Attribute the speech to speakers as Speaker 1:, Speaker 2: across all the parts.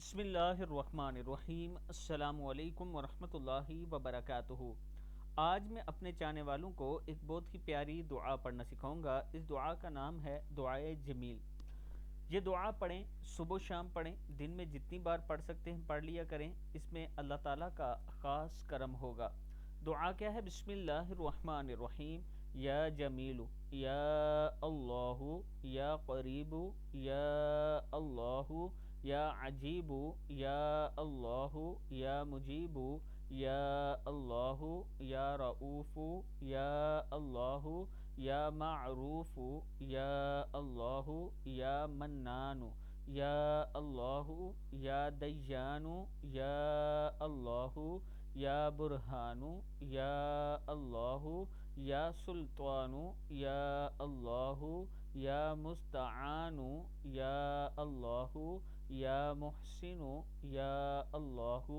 Speaker 1: بسم اللہ الرحمن الرحیم۔ السلام علیکم ورحمۃ اللہ وبرکاتہ۔ آج میں اپنے چاہنے والوں کو ایک بہت ہی پیاری دعا پڑھنا سکھاؤں گا۔ اس دعا کا نام ہے دعائے جمیل۔ یہ دعا پڑھیں، صبح و شام پڑھیں، دن میں جتنی بار پڑھ سکتے ہیں پڑھ لیا کریں، اس میں اللہ تعالیٰ کا خاص کرم ہوگا۔ دعا کیا ہے؟ بسم اللہ الرحمن الرحیم۔ یا جمیل یا اللہ یا قریب یا اللہ یا عجیب یا اللہ یا مجیب یا اللہ یا رؤوف یا اللہ یا معروف یا اللہ یا منان یا اللہ یا دیان یا اللہ یا برہان یا اللہ یا سلطان یا اللہ یا مستعان یا اللہ یا محسن یا اللہ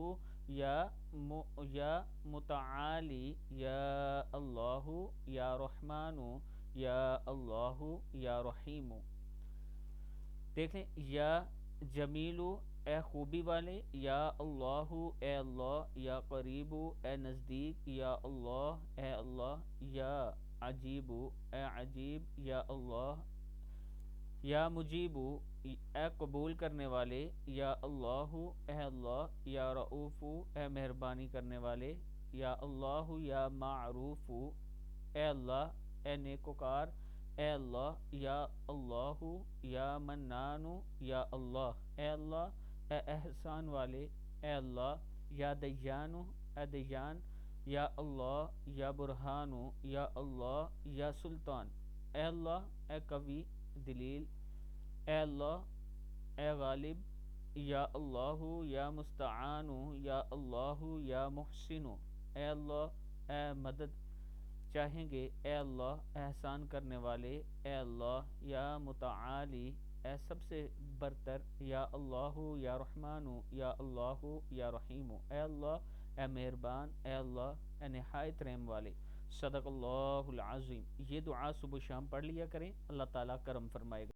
Speaker 1: یا متعالی یا اللہ یا رحمان یا اللہ یا رحیم۔ دیکھ لیں، یا جمیلو اے خوبی والے، یا اللہ اے اللہ، یا قریب اے نزدیک، یا اللہ اے اللہ، یا عجیب اے عجیب، یا اللہ، یا مجیب اے قبول کرنے والے، یا اللہ اے اللہ، یا رؤوف اے مہربانی کرنے والے، یا اللہ یا معروف اے اللہ اے نیکوکار، اے اللہ، یا اللہ یا منان یا اللہ اے اللہ اے احسان والے، اے اللہ، یا دیان اے دیان، یا اللہ یا برہان یا اللہ یا سلطان، اے اللہ اے قوی دلیل، اے اللہ اے غالب، یا اللہ یا مستعان یا اللہ یا محسن، اے اللہ اے مدد چاہیں گے، اے اللہ احسان کرنے والے، اے اللہ یا متعالی اے سب سے برتر، یا اللہ یا رحمان یا اللہ یا رحیم، اے اللہ اے مہربان، اے اللہ اے نہایت رحم والے۔ صدق اللہ العظیم۔ یہ دعا صبح و شام پڑھ لیا کریں، اللہ تعالیٰ کرم فرمائے گا۔